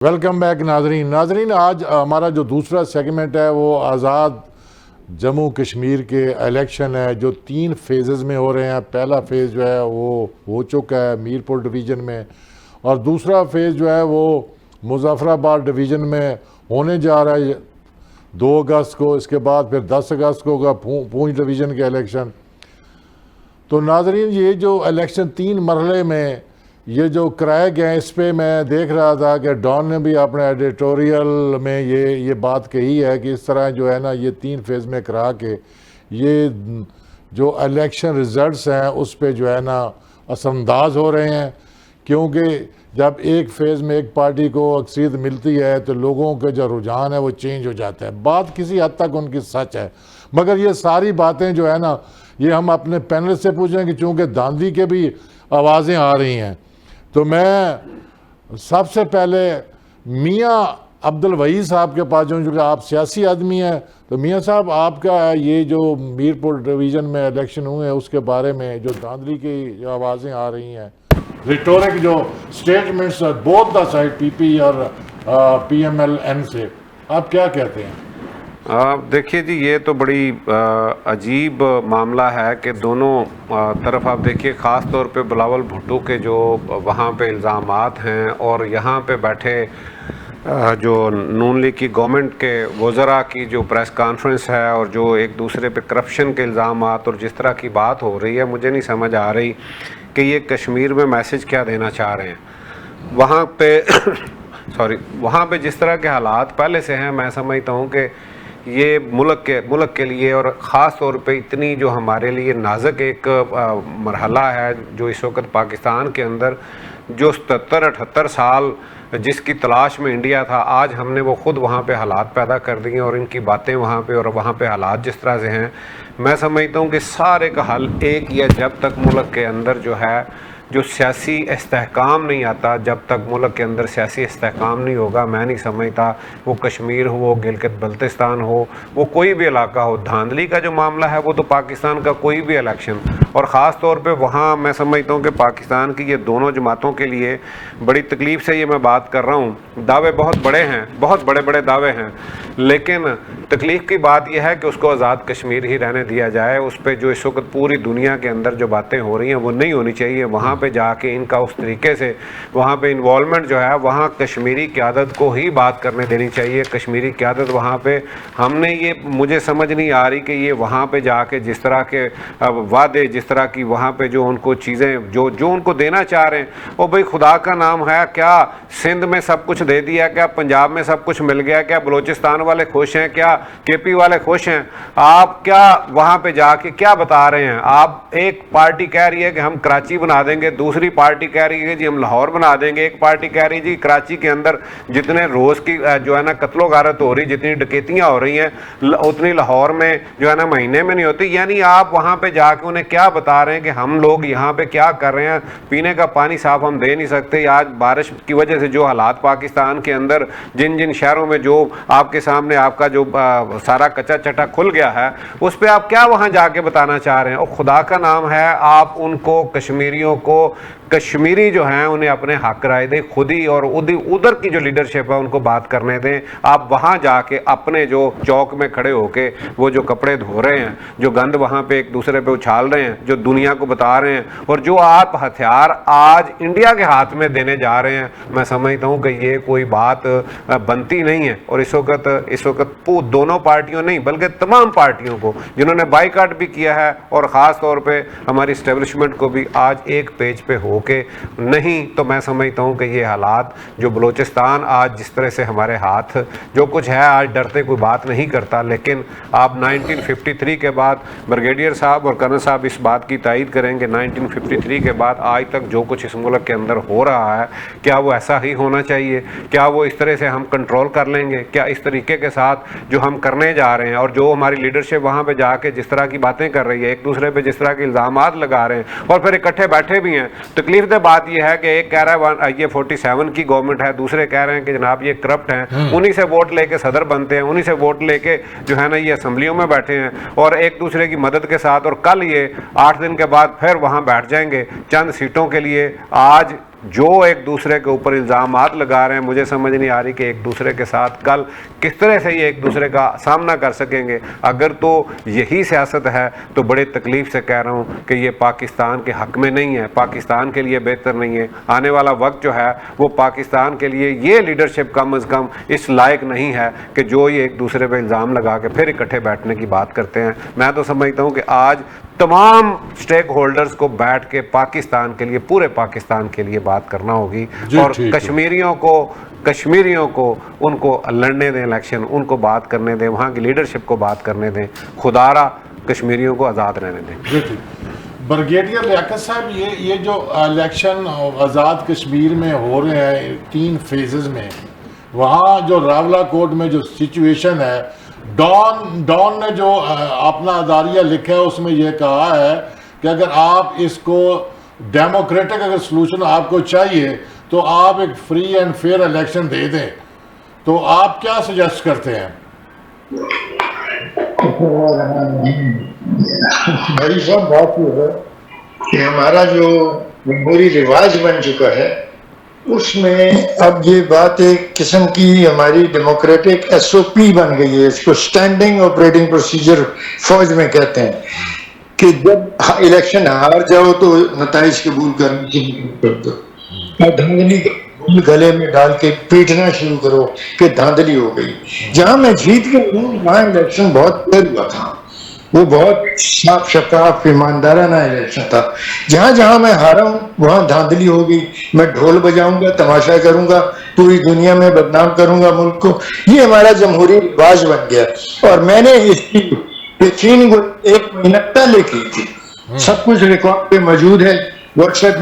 Welcome back नाजरीन आज हमारा जो दूसरा सेगमेंट है वो आज़ाद जम्मू कश्मीर के इलेक्शन है जो 3 फेजेस में हो रहे हैं। पहला फेज़ जो है वो हो चुका है मीरपुर डिवीज़न में, और दूसरा फेज़ जो है वो मुजफ्फराबाद डिवीज़न में होने जा रहा है 2 अगस्त को। इसके बाद फिर 10 अगस्त को होगा पूंछ डिवीज़न के इलेक्शन। तो नाजरीन ये जो इलेक्शन 3 मरहले में ये जो कराए गए, इस पर मैं देख रहा था कि डॉन ने भी अपने एडिटोरियल में ये बात कही है कि इस तरह जो है ना ये 3 फेज़ में करा के ये जो इलेक्शन रिज़ल्ट्स हैं उस पे जो है ना असरअंदाज हो रहे हैं, क्योंकि जब एक फेज़ में एक पार्टी को अक्सरियत मिलती है तो लोगों के जो रुझान है वो चेंज हो जाता है। बात किसी हद तक उनकी सच है, मगर ये सारी बातें जो है ना ये हम अपने पैनल से पूछेंगे, चूँकि धांधली के भी आवाज़ें आ रही हैं। तो मैं सबसे पहले मियाँ अब्दुल वही साहब के पास जाऊँ, क्योंकि आप सियासी आदमी हैं। तो मियाँ साहब, आपका ये जो मीरपुर डिवीज़न में इलेक्शन हुए हैं उसके बारे में जो धांधली की जो आवाज़ें आ रही हैं, रिटोरिक जो statements both the side PP और पीएमएल-एन से, आप क्या कहते हैं? देखिए जी, ये तो बड़ी अजीब मामला है कि दोनों तरफ आप देखिए, ख़ास तौर पे बिलावल भुट्टो के जो वहाँ पे इल्ज़ामात हैं और यहाँ पे बैठे जो नून लीग की गवर्नमेंट के वज़रा की जो प्रेस कॉन्फ्रेंस है और जो एक दूसरे पे करप्शन के इल्ज़ामात और जिस तरह की बात हो रही है, मुझे नहीं समझ आ रही कि ये कश्मीर में मैसेज क्या देना चाह रहे हैं। वहाँ पे वहाँ पे जिस तरह के हालात पहले से हैं, मैं समझता हूँ कि ये मुल्क के लिए और ख़ास तौर पे इतनी जो हमारे लिए नाजुक एक मरहला है जो इस वक्त पाकिस्तान के अंदर जो 77-78 साल जिसकी तलाश में इंडिया था, आज हमने वो ख़ुद वहाँ पे हालात पैदा कर दिए और इनकी बातें वहाँ पे और वहाँ पे हालात जिस तरह से हैं, मैं समझता हूँ कि सारे का हल एक ही है। जब तक मुल्क के अंदर जो है जो सियासी इस्तेहकाम नहीं आता, जब तक मुल्क के अंदर सियासी इस्तेहकाम नहीं होगा, मैं नहीं समझता वो कश्मीर हो, वो गिलगित बल्तिस्तान हो, वो कोई भी इलाका हो। धांधली का जो मामला है वो तो पाकिस्तान का कोई भी इलेक्शन, और ख़ास तौर पे वहाँ मैं समझता हूँ कि पाकिस्तान की ये दोनों जमातों के लिए बड़ी तकलीफ़ से ये मैं बात कर रहा हूँ। दावे बहुत बड़े हैं, बहुत बड़े बड़े दावे हैं, लेकिन तकलीफ़ की बात यह है कि उसको आज़ाद कश्मीर ही रहने दिया जाए। उस पर जो इस वक्त पूरी दुनिया के अंदर जो बातें हो रही हैं वो नहीं होनी चाहिए। वहाँ पे जाके इनका उस तरीके से वहाँ पे इन्वॉल्वमेंट जो है, वहाँ कश्मीरी क़यादत को ही बात करने देनी चाहिए। कश्मीरी क़यादत वहाँ पे हमने ये मुझे समझ नहीं आ रही कि ये वहाँ पे जाके जिस तरह के वादे, जिस तरह की वहाँ पे जो उनको चीज़ें जो उनको देना चाह रहे हैं, वो भाई खुदा का नाम है, क्या सिंध में सब कुछ दे दिया, क्या पंजाब में सब कुछ मिल गया, क्या बलूचिस्तान वाले खुश हैं, क्या केपी वाले खुश हैं? आप क्या वहाँ पे जाके क्या बता रहे हैं? आप एक पार्टी कह रही है कि हम कराची बना देंगे, दूसरी पार्टी कह रही है जी हम लाहौर बना देंगे, एक पार्टी कह रही है जी कराची के अंदर जितने रोज़ की जो है ना कत्लो गारत हो रही, जितनी डकैतियाँ हो रही हैं, उतनी लाहौर में जो है ना महीने में नहीं होती। यानी आप वहाँ पे जाके उन्हें क्या बता रहे हैं कि हम लोग यहाँ पे क्या कर रहे हैं, पीने का पानी साफ हम दे नहीं सकते। आज बारिश की वजह से जो हालात पाकिस्तान के अंदर जिन जिन शहरों में जो आपके सामने आपका जो सारा कच्चा चटा खुल गया है, उस पर आप क्या वहाँ जाके बताना चाह रहे हैं? और खुदा का नाम है, आप उनको कश्मीरियों को कश्मीरी जो हैं उन्हें अपने हक राय दें खुद ही, और उधर की जो लीडरशिप है उनको बात करने दें। आप वहाँ जाके अपने जो चौक में खड़े होके वो जो कपड़े धो रहे हैं, जो गंद वहाँ पे एक दूसरे पे उछाल रहे हैं, जो दुनिया को बता रहे हैं, और जो आप हथियार आज इंडिया के हाथ में देने जा रहे हैं, मैं समझता हूँ कि ये कोई बात बनती नहीं है। और इस वक्त दोनों पार्टियों नहीं बल्कि तमाम पार्टियों को जिन्होंने बाइकाट भी किया है, और ख़ास तौर पे हमारी इस्टेब्लिशमेंट को भी आज एक पेज पे हो के नहीं, तो मैं समझता हूँ कि ये हालात जो बलूचिस्तान आज जिस तरह से हमारे हाथ जो कुछ है, आज डरते कोई बात नहीं करता। लेकिन आप 1953 के बाद ब्रिगेडियर साहब और कर्नल साहब इस बात की तायद करेंगे, 1953 के बाद आज तक जो कुछ इस मुल्क के अंदर हो रहा है, क्या वो ऐसा ही होना चाहिए? क्या वो इस तरह से हम कंट्रोल कर लेंगे? क्या इस तरीके के साथ जो हम करने जा रहे हैं और जो हमारी लीडरशिप वहाँ पे जाके जिस तरह की बातें कर रही है, एक दूसरे पे जिस तरह के इल्ज़ामात लगा रहे हैं और फिर इकट्ठे बैठे भी हैं। तकलीफ दे बात यह है कि एक कह रहा है ये 47 की गवर्नमेंट है, दूसरे कह रहे हैं कि जनाब ये करप्ट हैं, उन्हीं से वोट लेके सदर बनते हैं, उन्हीं से वोट लेके जो है ना ये असम्बलियों में बैठे हैं और एक दूसरे की मदद के साथ, और कल ये 8 दिन के बाद फिर वहाँ बैठ जाएंगे चंद सीटों के लिए। आज जो एक दूसरे के ऊपर इल्ज़ामात लगा रहे हैं, मुझे समझ नहीं आ रही कि एक दूसरे के साथ कल किस तरह से ये एक दूसरे का सामना कर सकेंगे। अगर तो यही सियासत है तो बड़े तकलीफ़ से कह रहा हूँ कि ये पाकिस्तान के हक़ में नहीं है, पाकिस्तान के लिए बेहतर नहीं है। आने वाला वक्त जो है वो पाकिस्तान के लिए ये लीडरशिप कम अज़ कम इस लायक नहीं है कि जो ये एक दूसरे पर इल्ज़ाम लगा के फिर इकट्ठे बैठने की बात करते हैं। मैं तो समझता हूँ कि आज तमाम स्टेक होल्डर्स को बैठ के पाकिस्तान के लिए, पूरे पाकिस्तान के लिए बात करना होगी और कश्मीरियों को उनको लड़ने दें इलेक्शन, उनको बात करने दें, वहाँ की लीडरशिप को बात करने दें, खुदारा कश्मीरियों को आज़ाद रहने दें। ब्रिगेडियर लियाकत साहब, ये जो इलेक्शन आज़ाद कश्मीर में हो रहे हैं 3 फेजेस में, वहाँ जो रावलाकोट में जो सिचुएशन है, डॉन ने जो अपना अदारिया लिखा है उसमें यह कहा है कि अगर आप इसको डेमोक्रेटिक अगर सलूशन आपको चाहिए तो आप एक free and fair election they दें, तो आप क्या सजेस्ट करते हैं? मेरी सब बात यह है कि हमारा जो जमहूरी रिवाज बन चुका है उसमें अब ये बात एक किस्म की हमारी डेमोक्रेटिक एसओपी बन गई है। इसको स्टैंडिंग ऑपरेटिंग प्रोसीजर फौज में कहते हैं कि जब इलेक्शन हार जाओ तो नताइज कबूल कर दो और धांधली गले में डाल के पीटना शुरू करो कि धांधली हो गई। जहां मैं जीत गया हूँ वहां इलेक्शन बहुत देर हुआ था, वो बहुत साफ शफाफ ईमानदाराना इलेक्शन था। जहां जहां मैं हारा हूं वहां धांधली हो गई, मैं ढोल बजाऊंगा, तमाशा करूंगा, पूरी दुनिया में बदनाम करूंगा मुल्क को। ये हमारा जमहूरी रिवाज बन गया और मैंने इसकी यकीन 1 महीना पहले की थी। सब कुछ रिकॉर्ड पे मौजूद है, व्हाट्सएप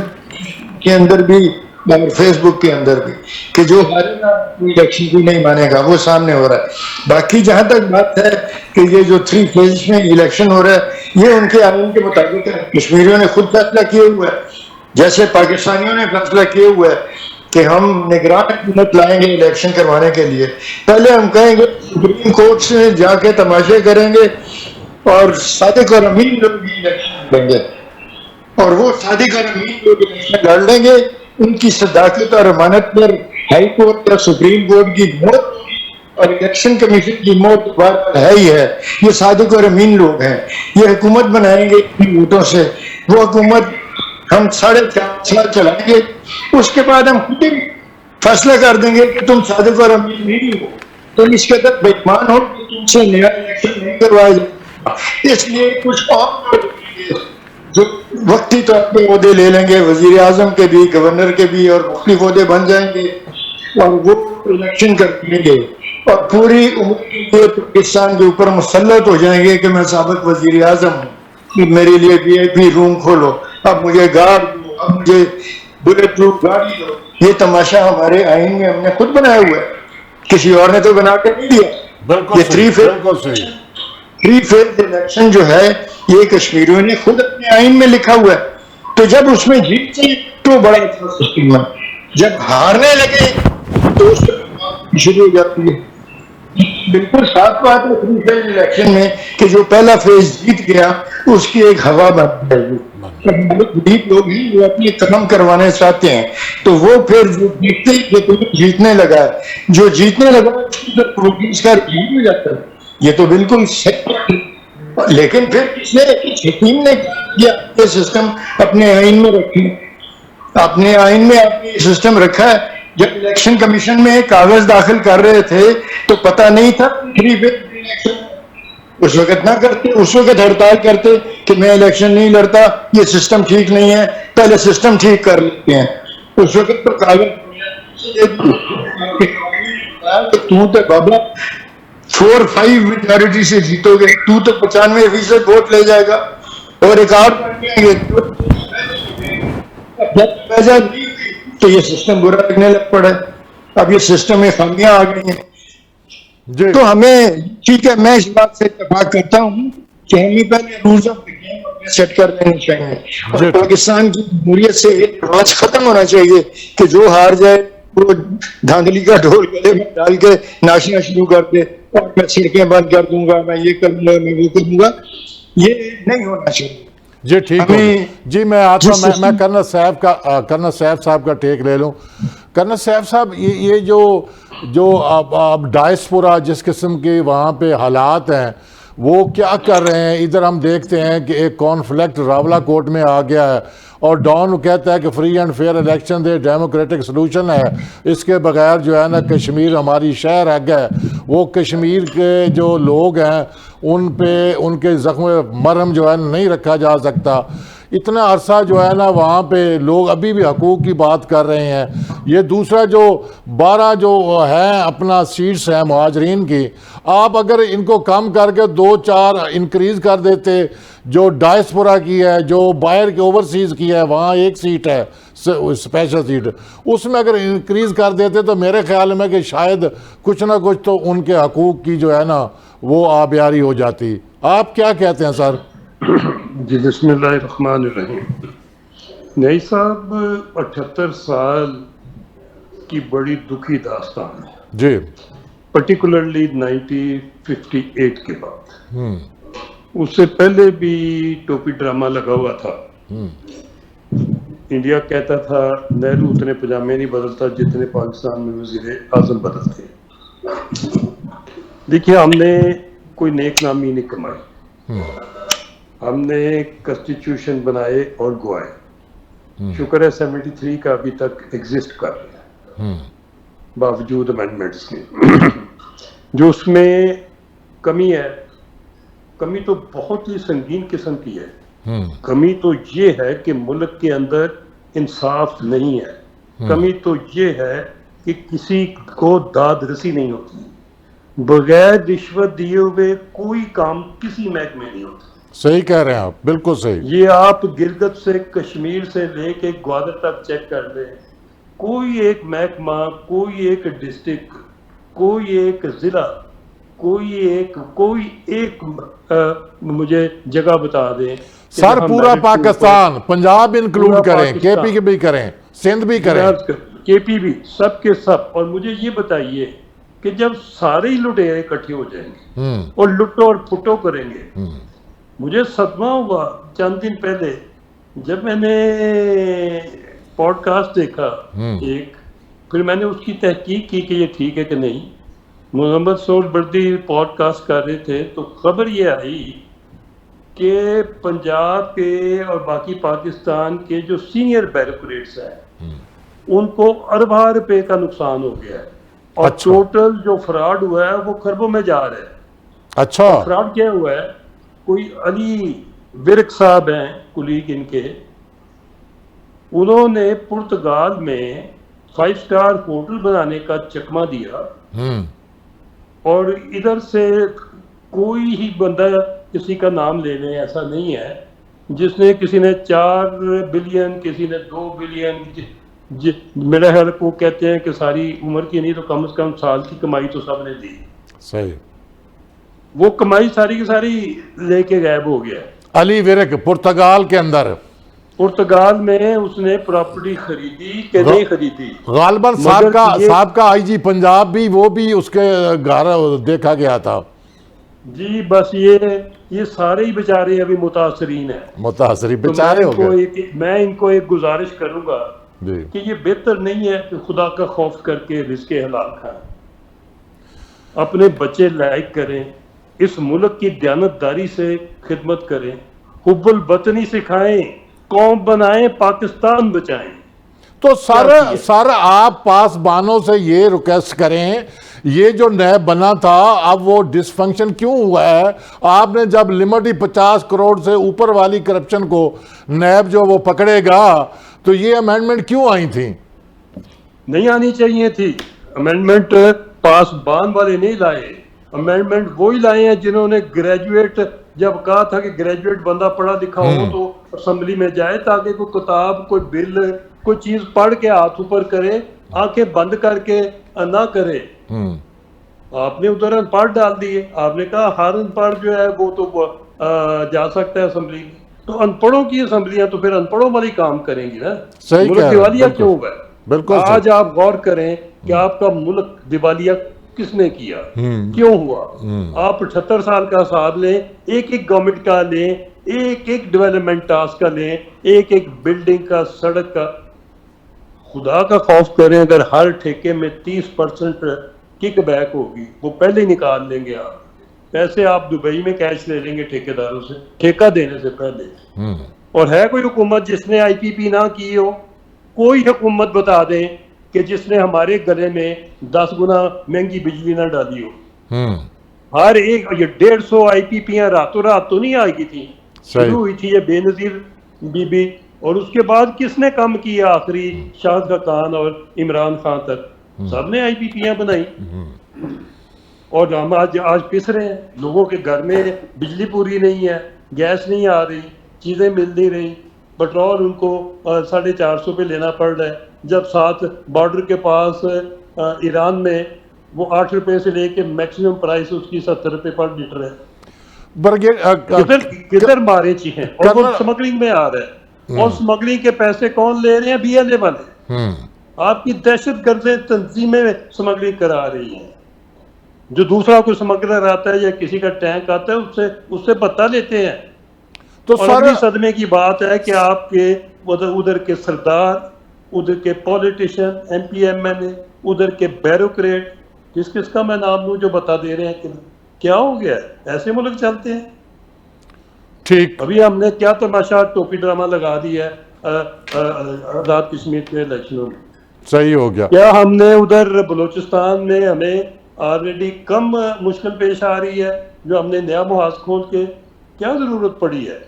के अंदर भी और फेसबुक के अंदर भी, कि जो हारेगा इलेक्शन को नहीं मानेगा, वो सामने हो रहा है। बाकी जहां तक बात है कि ये जो 3 फेज में इलेक्शन हो रहा है ये उनके आइन के मुताबिक है। कश्मीरियों ने खुद फैसला किया हुआ है, जैसे पाकिस्तानियों ने फैसला किया हुआ है कि हम निगरान हुकूमत लाएंगे इलेक्शन करवाने के लिए। पहले हम कहेंगे सुप्रीम कोर्ट से जाके तमाशे करेंगे और सादिक और अमीन लोग इलेक्शन लड़ेंगे और वो सादिक और अमीन लोग इलेक्शन लड़ लेंगे। उनकी सदाकत और अमानत पर हाई कोर्ट और सुप्रीम कोर्ट की मौत और इलेक्शन कमीशन की मौत है ही है। ये सादिक और अमीन लोग हैं, ये हुकूमत बनाएंगे इन वोटों से। वो हुकूमत हम 4.5 साल चलाएंगे, उसके बाद हम खुद ही फैसला कर देंगे कि तुम सादिक और अमीन नहीं हो, तुम इस कदर बेईमान हो कि तुमसे नया इलेक्शन नहीं करवाया जाएगा। इसलिए कुछ और जो वक्ती तौर पे ओहदे ले लेंगे, वजीर आजम के भी, गवर्नर के भी, और मुख्तलिफ ओहदे बन जाएंगे और वो इलेक्शन कर लेंगे और पूरी उम्र के लिए पाकिस्तान के ऊपर मुसल्लत हो जाएंगे कि मैं साबिक वजीर आजम हूँ, मेरे लिए VIP रूम खोलो, अब मुझे गार्ड दो, अब मुझे बुलेट प्रूफ गाड़ी दो। ये तमाशा हमारे आइन में हमने खुद बनाया हुआ है, किसी और ने तो बना के नहीं दिया। ये 3 फेज इलेक्शन जो है ये कश्मीरियों ने खुद अपने आइन में लिखा हुआ है। तो जब उसमें जीते तो बड़ा अच्छा सिस्टम है, जब हारने लगे तो शुरू हो जाती है। बिल्कुल साफ बात है 3 फेज इलेक्शन में कि जो पहला फेज जीत गया उसकी एक हवा बन जाएगी। गरीब लोग ही वो अपने काम करवाने चाहते हैं तो वो फिर जो जीतने लगा है, जो जीतने लगा उसका हो जाता है। ये तो बिल्कुल सही, लेकिन फिर किसने हकीम ने किया सिस्टम अपने आइन में रखे, अपने आइन में आपने सिस्टम रखा है। जब इलेक्शन कमीशन में कागज दाखिल कर रहे थे तो पता नहीं था उस वक्त ना करते, उस वक्त हड़ताल करते कि मैं इलेक्शन नहीं लड़ता, ये सिस्टम ठीक नहीं है, पहले सिस्टम ठीक कर लेते हैं। उस वक्त तो कागज तू तो बाबा 4-5 मेजॉरिटी से जीतोगे, तू तो 95% वोट ले जाएगा और एक और तो ये सिस्टम बुरा लगने लग पड़ा। अब ये सिस्टम में खामियां आ गई हैं। तो हमें ठीक है, मैं इस बात से इत्तेफाक करता हूँ कि हमें पहले rules of the game set कर लेने चाहिए और पाकिस्तान की जमहूरियत से एक रिवाज खत्म होना चाहिए कि जो हार जाए वो धांधली का ढोल गले में डाल के नाचना शुरू कर दे और मैं सड़कें बंद कर दूंगा, मैं ये करूंगा, मैं वो करूंगा। ये नहीं होना चाहिए। जी ठीक है हमें जी। मैं आता हूँ, जिस मैं कर्नल सैफ साहब का टेक ले लूँ। कर्नल सैफ साहब, ये जो जो अब डायस्पोरा जिस किस्म के वहाँ पे हालात हैं, वो क्या कर रहे हैं? इधर हम देखते हैं कि एक कॉन्फ्लिक्ट रावलाकोट में आ गया है और डॉन कहता है कि free and fair election they, democratic solution है, इसके बगैर जो है ना कश्मीर हमारी शहर है गया। वो कश्मीर के जो लोग हैं उन पे उनके ज़ख्म मरहम जो है नहीं रखा जा सकता। इतना अरसा जो है ना वहाँ पे लोग अभी भी हकूक़ की बात कर रहे हैं। ये दूसरा जो 12 जो है अपना सीट्स हैं मुहाजिरीन की, आप अगर इनको कम करके 2-4 इंक्रीज़ कर देते, जो डायस्पोरा की है, जो बाहर के ओवरसीज़ की है, वहाँ एक सीट है स्पेशल सीट, उसमें अगर इंक्रीज़ कर देते तो मेरे ख्याल में कि शायद कुछ ना कुछ तो उनके हकूक़ की जो है ना वो आबियारी हो जाती। आप क्या कहते हैं सर? जी बिस्मिल्लाहिर्रहमानिर्रहीम। नई साहब, 78 साल की बड़ी दुखी दास्तान है जी। पर्टिकुलरली 1958 के बाद। उससे पहले भी टोपी ड्रामा लगा हुआ था। इंडिया कहता था नेहरू उतने पजामे नहीं बदलता जितने पाकिस्तान में वज़ीर आज़म बदलते। देखिए, हमने कोई नेक नामी नहीं कमाई, हमने कॉन्स्टिट्यूशन बनाए और गुआए। शुक्र है 73 का अभी तक एग्जिस्ट कर रहा है बावजूद अमेंडमेंट्स के। जो उसमें कमी है, कमी तो बहुत ही संगीन किस्म की है। कमी तो ये है कि मुल्क के अंदर इंसाफ नहीं है। कमी तो ये है कि किसी को दाद रसी नहीं होती। बगैर रिश्वत दिए हुए कोई काम किसी महकमे में नहीं होता। सही कह रहे हैं आप, बिल्कुल सही। ये आप गिलगित से कश्मीर से लेके ग्वादर तक चेक कर लें, कोई एक महकमा, कोई एक डिस्ट्रिक्ट, कोई एक जिला, कोई एक मुझे जगह बता दें सर। पूरा पाकिस्तान, पंजाब इंक्लूड करें, केपी के भी करें, सिंध भी करें, केपी भी, सब के सब। और मुझे ये बताइए कि जब सारे ही लुटेरे इकट्ठे हो जाएंगे और लुटो और फुटो करेंगे। मुझे सदमा हुआ चंद दिन पहले जब मैंने पॉडकास्ट देखा एक, फिर मैंने उसकी तहकीक की कि ये ठीक है कि नहीं। मोहम्मद सोहरावर्दी पॉडकास्ट कर रहे थे तो खबर ये आई कि पंजाब के और बाकी पाकिस्तान के जो सीनियर ब्यूरोक्रेट्स हैं उनको अरबा रुपए का नुकसान हो गया है और अच्छा। टोटल जो फ्रॉड हुआ है वो खरबों में जा रहा है। अच्छा। फ्रॉड क्या हुआ है? कोई अली विरक साहब हैं कुलीग इनके, उन्होंने पुर्तगाल में 5 स्टार होटल बनाने का चकमा दिया और इधर से कोई ही बंदा किसी का नाम ले लें ऐसा नहीं है जिसने, किसी ने 4 बिलियन, किसी ने 2 बिलियन, मेरे ख्याल को कहते हैं कि सारी उम्र की नहीं तो कम से कम साल की कमाई तो सबने दी। सही। वो कमाई सारी की सारी लेके गायब हो गया। अली विरक पुर्तगाल के अंदर, पुर्तगाल में उसने प्रॉपर्टी खरीदी कि नहीं खरीदी? गालबन साहब का आईजी पंजाब भी, वो भी उसके घर देखा गया था। जी बस ये सारे ही बेचारे अभी मुतासरीन हैं। मुतासरी बेचारे हो गए। मैं इनको एक गुजारिश करूंगा कि ये बेहतर नहीं है कि खुदा का खौफ करके रिस्के हलाल खाएं। अपने बच्चे लायक करें, इस मुल्क की दयानतदारी से खिदमत करें, हुब्बुल वतनी सिखाएं, कौम बनाएं, पाकिस्तान बचाएं। तो सर आप पासबानों से ये रिक्वेस्ट करें, ये जो नैब बना था अब वो डिसफंक्शन क्यों हुआ है? आपने जब लिमिट ही 50 करोड़ से ऊपर वाली करप्शन को नैब जो वो पकड़ेगा तो ये अमेंडमेंट क्यों आई थी? नहीं आनी चाहिए थी। अमेंडमेंट पासबान वाले नहीं लाए, अमेंडमेंट वही लाए हैं जिन्होंने ग्रेजुएट, जब कहा था कि ग्रेजुएट बंदा पढ़ा लिखा हो तो असेंबली में जाए ताकि कोई किताब, कोई बिल, कोई चीज पढ़ के हाथ ऊपर करे, आंखें बंद करके ना करे। आपने उधर अनपढ़ डाल दिए। आपने कहा हर अनपढ़ जो है वो तो जा सकता है असेंबली में। तो अनपढ़ों की असेंबलियां तो फिर अनपढ़ों वाली काम करेंगी ना। मुल्क दिवालिया क्यों हुआ है? बिल्कुल। आज आप गौर करें कि आपका मुल्क दिवालिया किसने किया, क्यों हुआ? आप 78 साल का हिसाब लें, एक गवर्नमेंट का लें, एक एक डेवलपमेंट टास्क का लें, एक एक बिल्डिंग का, सड़क का। खुदा का खौफ करें, अगर हर ठेके में 30% किक बैक होगी, वो पहले ही निकाल लेंगे। आप पैसे आप दुबई में कैश ले लेंगे ठेकेदारों से, ठेका देने से पहले। और है कोई हुकूमत जिसने IPP ना की हो? कोई हुकूमत बता दें कि जिसने हमारे गले में 10 गुना महंगी बिजली ना डाली हो। हर एक ये 150 IPP रातों रात तो नहीं आएगी थी, शुरू हुई थी ये बेनजीर बीबी, और उसके बाद किसने कम किया? आखिरी शाहिद खान और इमरान खान तक सबने IPP बनाई। और हम आज पिस रहे हैं। लोगों के घर में बिजली पूरी नहीं है, गैस नहीं आ रही, चीजें मिल नहीं रही, पेट्रोल उनको 450 पे लेना पड़ रहा है, जब साथ बॉर्डर के पास ईरान में वो 8 रुपए से लेके मैक्सिमम प्राइस उसकी 70 रुपए पर लीटर है। किधर मारे चीजें, और वो स्मगलिंग में आ रहा है। और स्मगलिंग के पैसे कौन ले रहे हैं? BLA वाले। आपकी दहशतगर्द तंजीमें स्मगलिंग करा रही हैं। जो दूसरा कोई स्मगलर आता है या किसी का टैंक आता है, उससे पता लेते हैं। तो अगली सदमे की बात है कि आपके उधर के सरदार, उधर के पॉलिटिशियन, MP MLA, उधर के ब्यूरोक्रेट, किस किस का मैं नाम लूं जो बता दे रहे हैं कि क्या हो गया है। ऐसे मुल्क चलते हैं। ठीक, अभी हमने क्या तमाशा टोपी ड्रामा लगा दिया है आजाद कश्मीर के इलेक्शनों में। सही हो गया। क्या हमने उधर बलूचिस्तान में हमें ऑलरेडी कम मुश्किल पेश आ रही है, जो हमने नया मुहाज खोल के क्या जरूरत पड़ी है?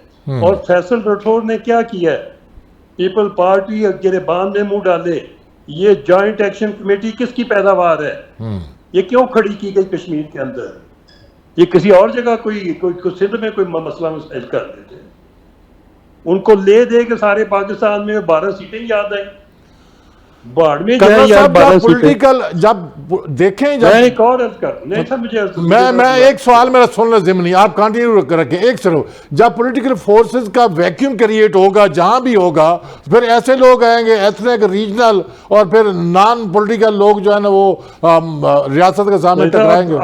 और फैसल राठौर ने क्या किया है? पीपल पार्टी गिरबान में मुंह डाले। ये जॉइंट एक्शन कमेटी किसकी पैदावार है? ये क्यों खड़ी की गई कश्मीर के अंदर? ये किसी और जगह कोई सिंध में कोई मसला मसाइल कर देते। उनको ले दे के सारे पाकिस्तान में 12 सीटें याद आई। बाढ़ में जाए यार, 12 पॉलिटिकल जब देखें, मैं एक और अर्ज कर नहीं था मुझे मैं एक सवाल मेरा सुनना जिम्नी, आप कंटिन्यू रखें एक सिर्फ। जब पॉलिटिकल फोर्सेस का वैक्यूम क्रिएट होगा जहां भी होगा, फिर ऐसे लोग आएंगे एथनिक, रीजनल और फिर नॉन पॉलिटिकल लोग जो है ना वो रियासत के सामने टकराएंगे।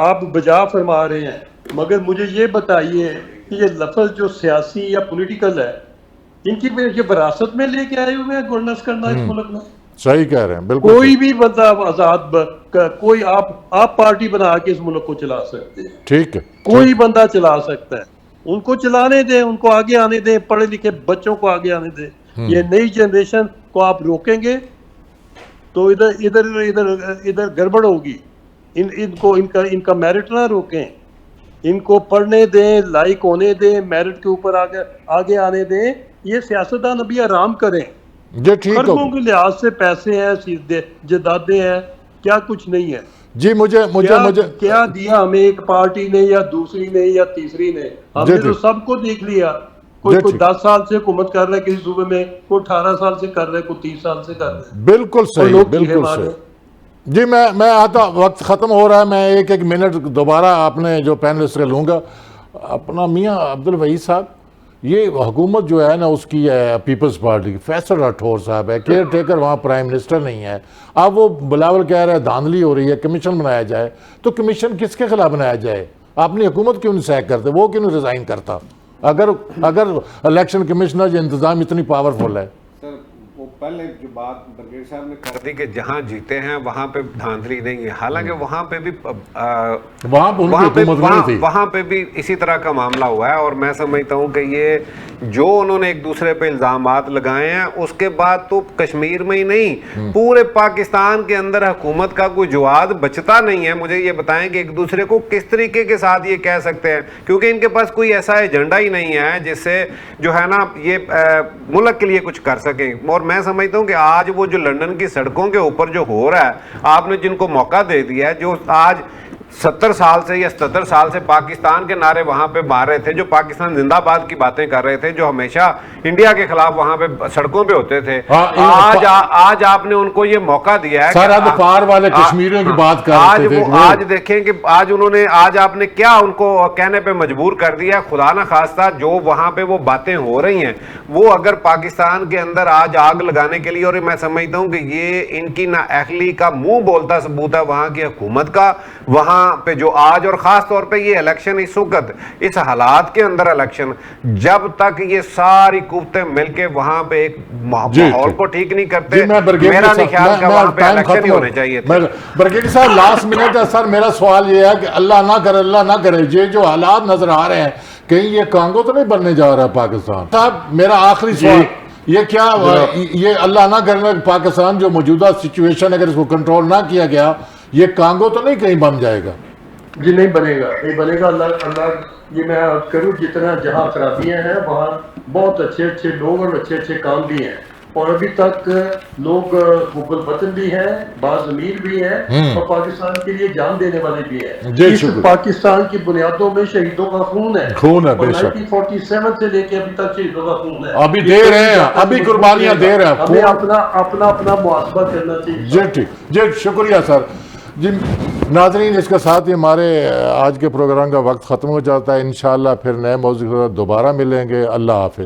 आप बजा फरमा रहे हैं, मगर मुझे ये बताइए कि ये लफ्ज जो सियासी या पॉलिटिकल है, इनकी ये विरासत में लेके आए हुए हैं गवर्नेंस करना इस मुल्क में। सही कह रहे हैं, बिल्कुल। कोई भी बंदा आजाद कोई आप पार्टी बना के इस मुल्क को चला सकते हैं। ठीक है, कोई बंदा चला सकता है। उनको चलाने दें, उनको आगे आने दें, पढ़े लिखे बच्चों को आगे आने दें। ये नई जनरेशन को आप रोकेंगे तो इधर गड़बड़ होगी। इनका मेरिट ना रोकें, इनको पढ़ने दें, लाइक होने दें, मेरिट के ऊपर आगे आने दें। ये सियासतदान अभी आराम करें। जी ठीक है। खर्चों के लिहाज से पैसे हैं, सीधे जदादे हैं, क्या कुछ नहीं है। जी मुझे क्या दिया हमें एक पार्टी ने या दूसरी ने या तीसरी ने? हमने तो सबको देख लिया। कोई 10 साल से हुकूमत कर रहा है किसी सूबे में, कोई 18 साल से कर रहा है, कोई 30 साल से कर रहा है। बिल्कुल सही, बिल्कुल सही। जी मैं आता, वक्त खत्म हो रहा है। मैं एक मिनट दोबारा आपने जो पैनलिस्ट का लूंगा। अपना मियाँ अब्दुल वहीद साहब, ये हुकूमत जो है ना उसकी है पीपल्स पार्टी की, फैसल राठौर साहब है केयर टेकर, वहाँ प्राइम मिनिस्टर नहीं है। अब वो बिलावल कह रहा है धांधली हो रही है, कमीशन बनाया जाए। तो कमीशन किसके खिलाफ बनाया जाए? अपनी हुकूमत क्यों नहीं सैक करते? वो क्यों नहीं रिजाइन करता? अगर इलेक्शन कमिश्नर इंतजाम इतनी पावरफुल है। सर वो पहले जो बात ब्रिगेड साहब ने कर दी कि जहाँ जीते हैं वहाँ पे धांधली नहीं है, हालांकि वहाँ पे भी वहाँ पे भी इसी तरह का मामला हुआ है। और मैं समझता हूँ कि ये जो उन्होंने एक दूसरे पे इल्जामात लगाए हैं, उसके बाद तो कश्मीर में ही नहीं पूरे पाकिस्तान के अंदर हुकूमत का कोई जवाब बचता नहीं है। मुझे ये बताएं कि एक दूसरे को किस तरीके के साथ ये कह सकते हैं, क्योंकि इनके पास कोई ऐसा एजेंडा ही नहीं है जिससे जो है ना ये मुल्क के लिए कुछ कर सकें। और मैं समझता हूँ कि आज वो जो लंदन की सड़कों के ऊपर जो हो रहा है, आपने जिनको मौका दे दिया है, जो आज 70 साल से या 77 साल से पाकिस्तान के नारे वहां पे मार रहे थे, जो पाकिस्तान जिंदाबाद की बातें कर रहे थे, जो हमेशा इंडिया के खिलाफ वहां पे सड़कों पे होते थे, आज आपने उनको ये मौका दिया है। सरहद पार वाले कश्मीरियों की बात कर रहे थे। आज देखें कि आज आपने क्या उनको कहने पे मजबूर कर दिया। खुदा ना खास्ता जो वहां पे वो बातें हो रही हैं, वो अगर पाकिस्तान के अंदर आज आग लगाने के लिए, और मैं समझता हूँ कि ये इनकी नाअहली का मुंह बोलता सबूत है वहां की हुकूमत का। वहां वहां पे जो आज और ख़ास तौर पे ये इलेक्शन इस वक्त इस हालात के अंदर इलेक्शन, जब तक ये सारी कुव्वतें मिलके वहां पे एक माहौल को ठीक नहीं करते, जी, मैं ब्रिगेडियर मेरा नहीं ख्याल कि वहां पे टाइम इलेक्शन ही खत्म होने चाहिए थे। ब्रिगेडियर साहब लास्ट मिनट है सर, मेरा सवाल ये है कि अल्लाह ना करे ये जो हालात नजर आ रहे हैं, कहीं ये कांगो तो नहीं बनने जा रहा है पाकिस्तान? साहब मेरा आखिरी सवाल, ये क्या ये अल्लाह ना करे पाकिस्तान जो मौजूदा सिचुएशन अगर इसको कंट्रोल ना किया गया, ये कांगो तो नहीं कहीं बन जाएगा? जी नहीं बनेगा, नहीं बनेगा। अल्लाह ये मैं अर्ज करूं, जितना जहां खराबियां हैं वहां बहुत अच्छे अच्छे लोग और अच्छे अच्छे काम भी हैं, और अभी तक लोग मुगल वतन भी हैं, बाज़ अमीर भी हैं, और पाकिस्तान के लिए जान देने वाले भी हैं। जी, इस शुक्रिया। पाकिस्तान की बुनियादों में शहीदों का खून है, खून है, और बेशक। 1947 से लेके अभी तक शहीदों का खून है। अभी दे रहे हैं, अभी कुर्बानियां दे रहे हैं। हमें अपना मुआसबा करना चाहिए। जी ठीक, जी शुक्रिया सर। जी नाज़रीन, इसके साथ ही हमारे आज के प्रोग्राम का वक्त ख़त्म हो जाता है। इंशाअल्लाह फिर नए मौजू के साथ दोबारा मिलेंगे। अल्लाह हाफ़िज़।